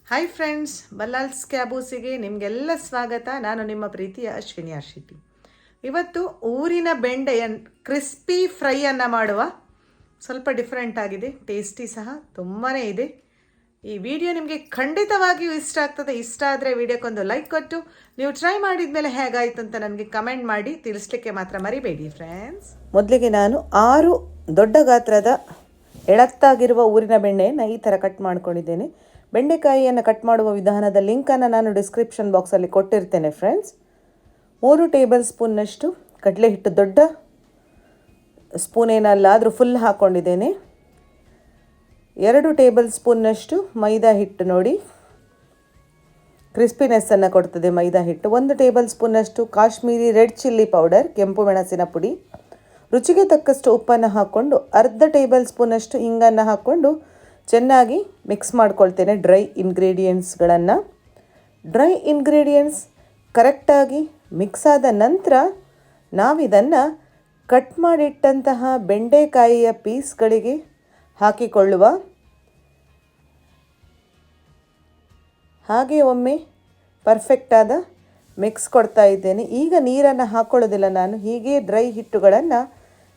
Hi friends, ಬಲ್ಲಾಲ್ಸ್ ಕ್ಯಾಬೂಸಿಗೆ ನಿಮಗೆಲ್ಲ ಸ್ವಾಗತ. ನಾನು ನಿಮ್ಮ ಪ್ರೀತಿಯ ಅಶ್ವಿನಿ ಶೆಟ್ಟಿ. ಇವತ್ತು ಊರಿನ ಬೆಂಡೆಯ ಕ್ರಿಸ್ಪಿ ಫ್ರೈಯನ್ನು ಮಾಡುವ. ಸ್ವಲ್ಪ ಡಿಫ್ರೆಂಟ್ ಆಗಿದೆ, ಟೇಸ್ಟಿ ಸಹ ತುಂಬಾ ಇದೆ. ಈ ವಿಡಿಯೋ ನಿಮಗೆ ಖಂಡಿತವಾಗಿಯೂ ಇಷ್ಟ ಆಗ್ತದೆ. ಇಷ್ಟ ಆದರೆ ವಿಡಿಯೋಕ್ಕೊಂದು ಲೈಕ್ ಕೊಟ್ಟು ನೀವು ಟ್ರೈ ಮಾಡಿದ ಮೇಲೆ ಹೇಗಾಯಿತು ಅಂತ ನನಗೆ ಕಮೆಂಟ್ ಮಾಡಿ ತಿಳಿಸ್ಲಿಕ್ಕೆ ಮಾತ್ರ ಮರಿಬೇಡಿ ಫ್ರೆಂಡ್ಸ್. ಮೊದಲಿಗೆ ನಾನು 6 ದೊಡ್ಡ ಗಾತ್ರದ ಎಳತ್ತಾಗಿರುವ ಊರಿನ ಬೆಂಡೆಯನ್ನು ಈ ಥರ ಕಟ್ ಮಾಡ್ಕೊಂಡಿದ್ದೇನೆ. ಬೆಂಡೆಕಾಯಿಯನ್ನು ಕಟ್ ಮಾಡುವ ವಿಧಾನದ ಲಿಂಕನ್ನು ನಾನು ಡಿಸ್ಕ್ರಿಪ್ಷನ್ ಬಾಕ್ಸಲ್ಲಿ ಕೊಟ್ಟಿರ್ತೇನೆ ಫ್ರೆಂಡ್ಸ್. 3 ಟೇಬಲ್ ಸ್ಪೂನ್ನಷ್ಟು ಕಡಲೆ ಹಿಟ್ಟು, ದೊಡ್ಡ ಸ್ಪೂನ್ ಏನಲ್ಲ ಆದರೂ ಫುಲ್ ಹಾಕ್ಕೊಂಡಿದ್ದೇನೆ. 2 ಟೇಬಲ್ ಸ್ಪೂನ್ನಷ್ಟು ಮೈದಾ ಹಿಟ್ಟು, ನೋಡಿ ಕ್ರಿಸ್ಪಿನೆಸ್ಸನ್ನು ಕೊಡ್ತದೆ ಮೈದಾ ಹಿಟ್ಟು. 1 ಟೇಬಲ್ ಸ್ಪೂನ್ನಷ್ಟು ಕಾಶ್ಮೀರಿ ರೆಡ್ ಚಿಲ್ಲಿ ಪೌಡರ್, ಕೆಂಪು ಮೆಣಸಿನ ಪುಡಿ. ರುಚಿಗೆ ತಕ್ಕಷ್ಟು ಉಪ್ಪನ್ನು ಹಾಕ್ಕೊಂಡು ಅರ್ಧ ಟೇಬಲ್ ಸ್ಪೂನಷ್ಟು ಇಂಗನ್ನು ಹಾಕ್ಕೊಂಡು ಚೆನ್ನಾಗಿ ಮಿಕ್ಸ್ ಮಾಡ್ಕೊಳ್ತೇನೆ ಡ್ರೈ ಇಂಗ್ರೀಡಿಯೆಂಟ್ಸ್ಗಳನ್ನು. ಡ್ರೈ ಇಂಗ್ರೀಡಿಯೆಂಟ್ಸ್ ಕರೆಕ್ಟಾಗಿ ಮಿಕ್ಸ್ ಆದ ನಂತರ ನಾವಿದನ್ನು ಕಟ್ ಮಾಡಿಟ್ಟಂತಹ ಬೆಂಡೆಕಾಯಿಯ ಪೀಸ್ಗಳಿಗೆ ಹಾಕಿಕೊಳ್ಳುವ. ಹಾಗೆ ಒಮ್ಮೆ ಪರ್ಫೆಕ್ಟಾದ ಮಿಕ್ಸ್ ಕೊಡ್ತಾ ಇದ್ದೇನೆ. ಈಗ ನೀರನ್ನು ಹಾಕ್ಕೊಳ್ಳೋದಿಲ್ಲ ನಾನು, ಹೀಗೆ ಡ್ರೈ ಹಿಟ್ಟುಗಳನ್ನು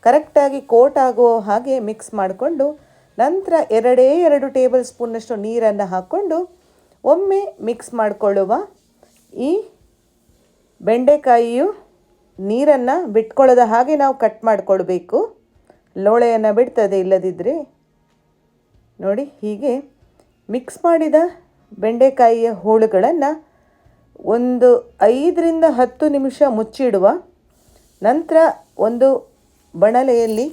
ಕರೆಕ್ಟಾಗಿ ಕೋಟ್ ಆಗುವ ಹಾಗೆ ಮಿಕ್ಸ್ ಮಾಡಿಕೊಂಡು ನಂತರ 2 ಟೇಬಲ್ ಸ್ಪೂನ್ನಷ್ಟು ನೀರನ್ನು ಹಾಕ್ಕೊಂಡು ಒಮ್ಮೆ ಮಿಕ್ಸ್ ಮಾಡಿಕೊಳ್ಳುವ. ಈ ಬೆಂಡೆಕಾಯಿಯು ನೀರನ್ನು ಬಿಟ್ಕೊಳ್ಳೋದ ಹಾಗೆ ನಾವು ಕಟ್ ಮಾಡಿಕೊಳ್ಬೇಕು. ಲೋಳೆಯನ್ನು ಬಿಡ್ತದೆ ಇಲ್ಲದಿದ್ದರೆ. ನೋಡಿ, ಹೀಗೆ ಮಿಕ್ಸ್ ಮಾಡಿದ ಬೆಂಡೆಕಾಯಿಯ ಹೋಳುಗಳನ್ನು ಒಂದು 5 ರಿಂದ 10 ನಿಮಿಷ ಮುಚ್ಚಿಡುವ. ನಂತರ ಒಂದು ಬಣಲೆಯಲ್ಲಿ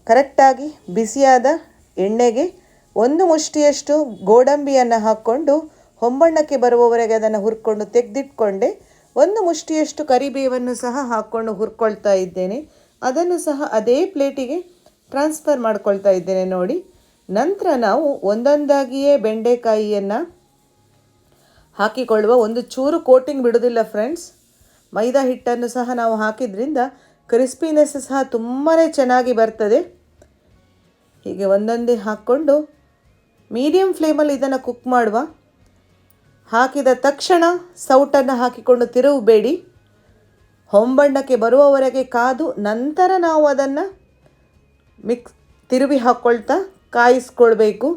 ಕರೆಕ್ಟಾಗಿ ಬಿಸಿಯಾದ ಎಣ್ಣೆಗೆ 1 ಮುಷ್ಟಿಯಷ್ಟು ಗೋಡಂಬಿಯನ್ನು ಹಾಕ್ಕೊಂಡು ಹೊಂಬಣ್ಣಕ್ಕೆ ಬರುವವರೆಗೆ ಅದನ್ನು ಹುರ್ಕೊಂಡು ತೆಗೆದಿಟ್ಕೊಂಡೆ. 1 ಮುಷ್ಟಿಯಷ್ಟು ಕರಿಬೇವನ್ನು ಸಹ ಹಾಕ್ಕೊಂಡು ಹುರ್ಕೊಳ್ತಾ ಇದ್ದೇನೆ. ಅದನ್ನು ಸಹ ಅದೇ ಪ್ಲೇಟಿಗೆ ಟ್ರಾನ್ಸ್ಫರ್ ಮಾಡ್ಕೊಳ್ತಾ ಇದ್ದೇನೆ ನೋಡಿ. ನಂತರ ನಾವು ಒಂದೊಂದಾಗಿಯೇ ಬೆಂಡೆಕಾಯಿಯನ್ನು ಹಾಕಿಕೊಳ್ಳುವ. ಒಂದು ಚೂರು ಕೋಟಿಂಗ್ ಬಿಡೋದಿಲ್ಲ ಫ್ರೆಂಡ್ಸ್. ಮೈದಾ ಹಿಟ್ಟನ್ನು ಸಹ ನಾವು ಹಾಕಿದ್ರಿಂದ ಕ್ರಿಸ್ಪಿನೆಸ್ ಸಹ ತುಂಬಾ ಚೆನ್ನಾಗಿ ಬರ್ತದೆ. ಹೀಗೆ ಒಂದೊಂದೇ ಹಾಕ್ಕೊಂಡು ಮೀಡಿಯಮ್ ಫ್ಲೇಮಲ್ಲಿ ಇದನ್ನು ಕುಕ್ ಮಾಡುವ. ಹಾಕಿದ ತಕ್ಷಣ ಸೌಟನ್ನು ಹಾಕಿಕೊಂಡು ತಿರುಗಬೇಡಿ. ಹೊಂಬಣ್ಣಕ್ಕೆ ಬರುವವರೆಗೆ ಕಾದು ನಂತರ ನಾವು ಅದನ್ನು ತಿರುವಿ ಹಾಕ್ಕೊಳ್ತಾ ಕಾಯಿಸ್ಕೊಳ್ಬೇಕು.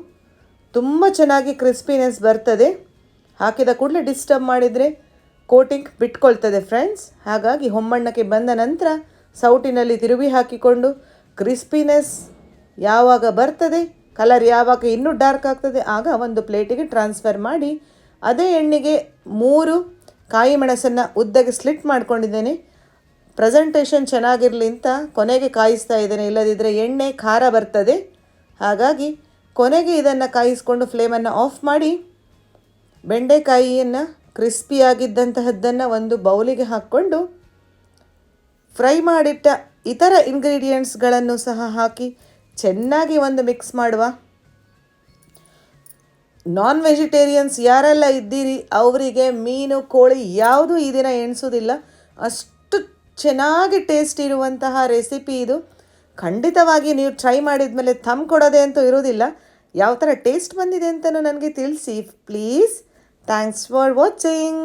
ತುಂಬ ಚೆನ್ನಾಗಿ ಕ್ರಿಸ್ಪಿನೆಸ್ ಬರ್ತದೆ. ಹಾಕಿದ ಕೂಡಲೇ ಡಿಸ್ಟರ್ಬ್ ಮಾಡಿದರೆ ಕೋಟಿಂಗ್ ಬಿಟ್ಕೊಳ್ತದೆ ಫ್ರೆಂಡ್ಸ್. ಹಾಗಾಗಿ ಹೊಂಬಣ್ಣಕ್ಕೆ ಬಂದ ನಂತರ ಸೌಟಿನಲ್ಲಿ ತಿರುವಿ ಹಾಕಿಕೊಂಡು ಕ್ರಿಸ್ಪಿನೆಸ್ ಯಾವಾಗ ಬರ್ತದೆ, ಕಲರ್ ಯಾವಾಗ ಇನ್ನೂ ಡಾರ್ಕ್ ಆಗ್ತದೆ, ಆಗ ಒಂದು ಪ್ಲೇಟಿಗೆ ಟ್ರಾನ್ಸ್ಫರ್ ಮಾಡಿ ಅದೇ ಎಣ್ಣೆಗೆ 3 ಕಾಯಿ ಮೆಣಸನ್ನು ಉದ್ದಗೆ ಸ್ಲಿಟ್ ಮಾಡ್ಕೊಂಡಿದ್ದೇನೆ. ಪ್ರೆಸೆಂಟೇಷನ್ ಚೆನ್ನಾಗಿರಲಿ ಅಂತ ಕೊನೆಗೆ ಕಾಯಿಸ್ತಾ ಇದ್ದೇನೆ, ಇಲ್ಲದಿದ್ದರೆ ಎಣ್ಣೆ ಖಾರ ಬರ್ತದೆ. ಹಾಗಾಗಿ ಕೊನೆಗೆ ಇದನ್ನು ಕಾಯಿಸ್ಕೊಂಡು ಫ್ಲೇಮನ್ನು ಆಫ್ ಮಾಡಿ ಬೆಂಡೆಕಾಯಿಯನ್ನು ಕ್ರಿಸ್ಪಿಯಾಗಿದ್ದಂತಹದ್ದನ್ನು ಒಂದು ಬೌಲಿಗೆ ಹಾಕ್ಕೊಂಡು ಫ್ರೈ ಮಾಡಿಟ್ಟ ಇತರ ಇಂಗ್ರೀಡಿಯೆಂಟ್ಸ್ಗಳನ್ನು ಸಹ ಹಾಕಿ ಚೆನ್ನಾಗಿ ಒಂದು ಮಿಕ್ಸ್ ಮಾಡುವ. ನಾನ್ ವೆಜಿಟೇರಿಯನ್ಸ್ ಯಾರೆಲ್ಲ ಇದ್ದೀರಿ ಅವರಿಗೆ ಮೀನು, ಕೋಳಿ ಯಾವುದೂ ಈ ದಿನ ಎಣಿಸೋದಿಲ್ಲ. ಅಷ್ಟು ಚೆನ್ನಾಗಿ ಟೇಸ್ಟ್ ಇರುವಂತಹ ರೆಸಿಪಿ ಇದು. ಖಂಡಿತವಾಗಿ ನೀವು ಟ್ರೈ ಮಾಡಿದ ಮೇಲೆ ಥಮ್ ಕೊಡೋದೆ ಅಂತೂ ಇರೋದಿಲ್ಲ. ಯಾವ ಥರ ಟೇಸ್ಟ್ ಬಂದಿದೆ ಅಂತಲೂ ನನಗೆ ತಿಳಿಸಿ ಪ್ಲೀಸ್. Thanks for watching.